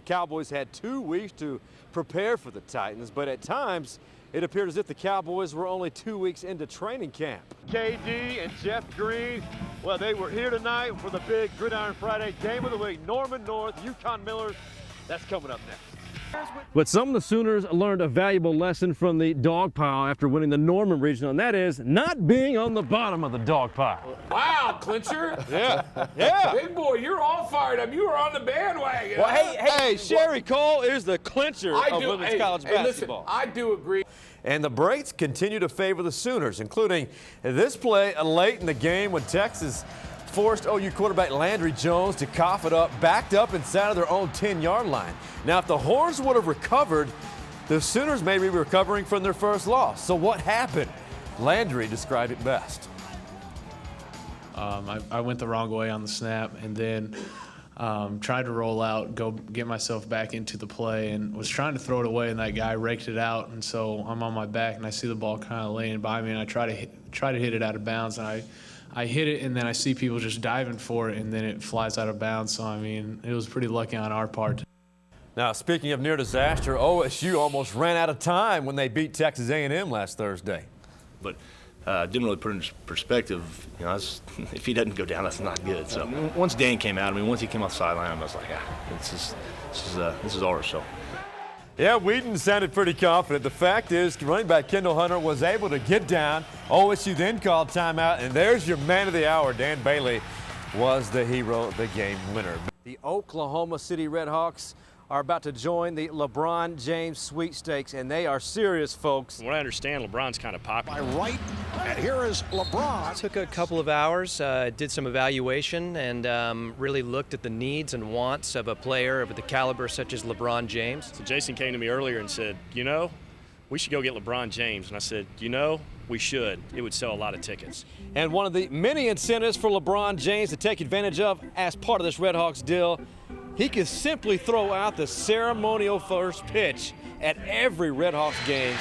Cowboys had 2 weeks to prepare for the Titans, but at times it appeared as if the Cowboys were only 2 weeks into training camp. KD and Jeff Green, well, they were here tonight for the big Gridiron Friday game of the week. Norman North, Yukon Millers, that's coming up next. But some of the Sooners learned a valuable lesson from the dog pile after winning the Norman Regional, and that is not being on the bottom of the dog pile. Wow, Clincher. Yeah. Big boy, you're all fired up. You were on the bandwagon. Well, hey, Sherry Cole is the clincher of women's college basketball. Listen, I do agree. And the breaks continue to favor the Sooners, including this play late in the game when Texas forced OU quarterback Landry Jones to cough it up, backed up inside of their own 10-yard line. Now, if the Horns would have recovered, the Sooners may be recovering from their first loss. So what happened? Landry described it best. I went the wrong way on the snap and then tried to roll out, go get myself back into the play, and was trying to throw it away, and that guy raked it out. And so I'm on my back, and I see the ball kind of laying by me, and I try to hit it out of bounds, and I hit it, and then I see people just diving for it, and then it flies out of bounds. So, I mean, it was pretty lucky on our part. Now, speaking of near disaster, OSU almost ran out of time when they beat Texas A&M last Thursday. But didn't really put it in perspective. You know, if he doesn't go down, that's not good. So once Dan came out, once he came off the sideline, I was like, this is ours. So. Yeah, Wheaton sounded pretty confident. The fact is, running back Kendall Hunter was able to get down. OSU then called timeout, and there's your man of the hour. Dan Bailey was the hero, the game winner. The Oklahoma City Redhawks are about to join the LeBron James sweepstakes, and they are serious, folks. From what I understand, LeBron's kind of popular. By right, and here is LeBron. Took a couple of hours, did some evaluation, and really looked at the needs and wants of a player of the caliber such as LeBron James. So Jason came to me earlier and said, you know, we should go get LeBron James. And I said, you know, we should. It would sell a lot of tickets. And one of the many incentives for LeBron James to take advantage of as part of this Redhawks deal, he can simply throw out the ceremonial first pitch at every Redhawks game.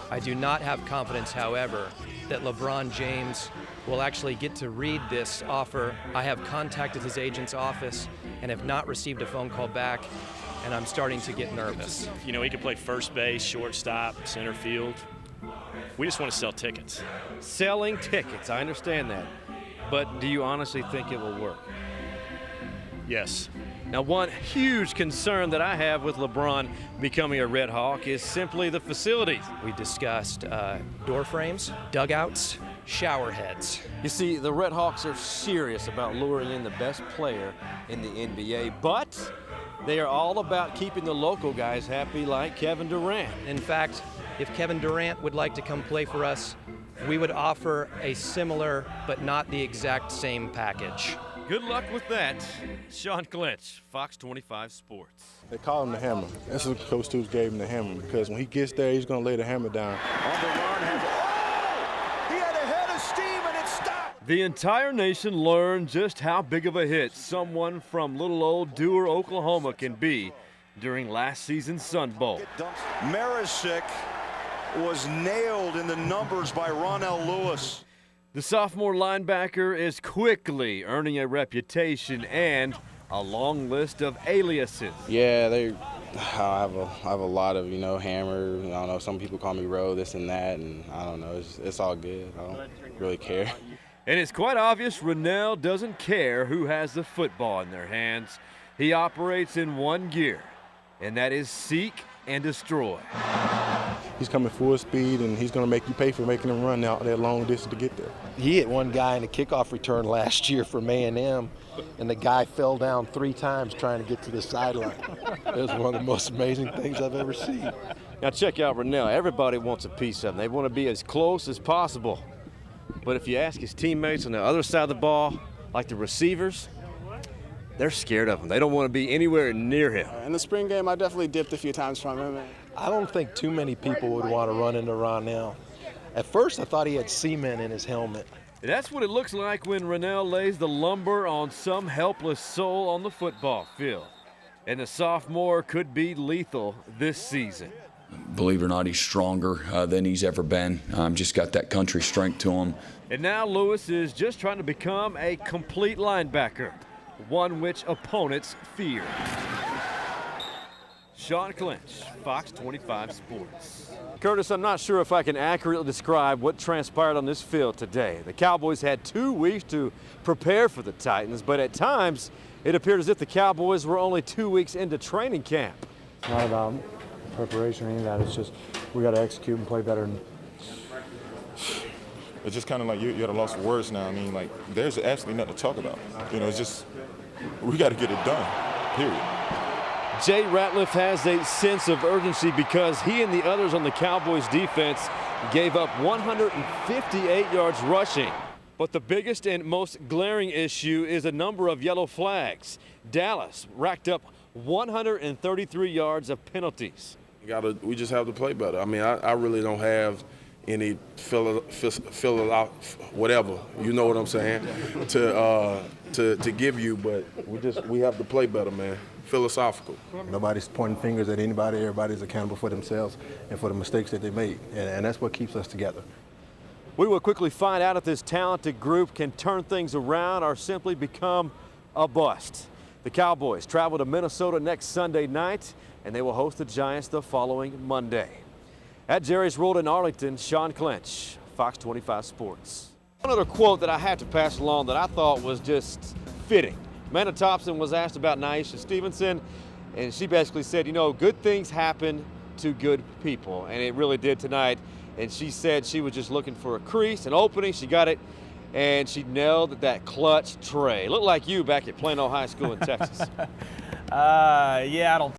I do not have confidence, however, that LeBron James will actually get to read this offer. I have contacted his agent's office and have not received a phone call back, and I'm starting to get nervous. You know, he could play first base, shortstop, center field. We just want to sell tickets. Selling tickets, I understand that. But do you honestly think it will work? Yes. Now, one huge concern that I have with LeBron becoming a Red Hawk is simply the facilities. We discussed door frames, dugouts, shower heads. You see, the Red Hawks are serious about luring in the best player in the NBA, but they are all about keeping the local guys happy, like Kevin Durant. In fact, if Kevin Durant would like to come play for us, we would offer a similar but not the exact same package. Good luck with that. Sean Clinch, Fox 25 Sports. They call him the hammer. That's what Coach Stoops gave him, the hammer, because when he gets there, he's going to lay the hammer down. On the run, he had a head of steam and it stopped. The entire nation learned just how big of a hit someone from little old Dewar, Oklahoma can be during last season's Sun Bowl. Marisick was nailed in the numbers by Ronell Lewis. The sophomore linebacker is quickly earning a reputation and a long list of aliases. Yeah, I have a lot of, Hammer. I don't know, some people call me Ro, this and that, and I don't know, it's all good. I don't really care. And it's quite obvious Ronell doesn't care who has the football in their hands. He operates in one gear, and that is seek and destroy. He's coming full speed, and he's going to make you pay for making him run out that long distance to get there. He hit one guy in a kickoff return last year from A&M, and the guy fell down 3 times trying to get to the sideline. It was one of the most amazing things I've ever seen. Now check out Ronell. Everybody wants a piece of him. They want to be as close as possible. But if you ask his teammates on the other side of the ball, like the receivers, they're scared of him. They don't want to be anywhere near him. In the spring game, I definitely dipped a few times from him. I don't think too many people would want to run into Ronell. At first, I thought he had cement in his helmet. That's what it looks like when Ronell lays the lumber on some helpless soul on the football field. And the sophomore could be lethal this season. Believe it or not, he's stronger than he's ever been. Just got that country strength to him. And now Lewis is just trying to become a complete linebacker, one which opponents fear. Shawn Clinch, Fox 25 Sports. Curtis, I'm not sure if I can accurately describe what transpired on this field today. The Cowboys had 2 weeks to prepare for the Titans, but at times it appeared as if the Cowboys were only 2 weeks into training camp. It's not about preparation or any of that. It's just we got to execute and play better. It's just kind of like you're at a loss of words now. I mean, like, there's absolutely nothing to talk about. You know, it's just we got to get it done, period. Jay Ratliff has a sense of urgency because he and the others on the Cowboys defense gave up 158 yards rushing. But the biggest and most glaring issue is a number of yellow flags. Dallas racked up 133 yards of penalties. We just have to play better. I mean, I really don't have any fill it out, whatever, you know what I'm saying, to give you, but we have to play better, man. Philosophical. Nobody's pointing fingers at anybody. Everybody's accountable for themselves and for the mistakes that they made, and that's what keeps us together. We will quickly find out if this talented group can turn things around or simply become a bust. The Cowboys travel to Minnesota next Sunday night, and they will host the Giants the following Monday. At Jerry's World in Arlington, Shawn Clinch, Fox 25 Sports. One other quote that I have to pass along that I thought was just fitting. Amanda Thompson was asked about Nyesha Stevenson, and she basically said, you know, good things happen to good people, and it really did tonight. And she said she was just looking for a crease, an opening. She got it, and she nailed that clutch tray. Looked like you back at Plano High School in Texas. Yeah, I don't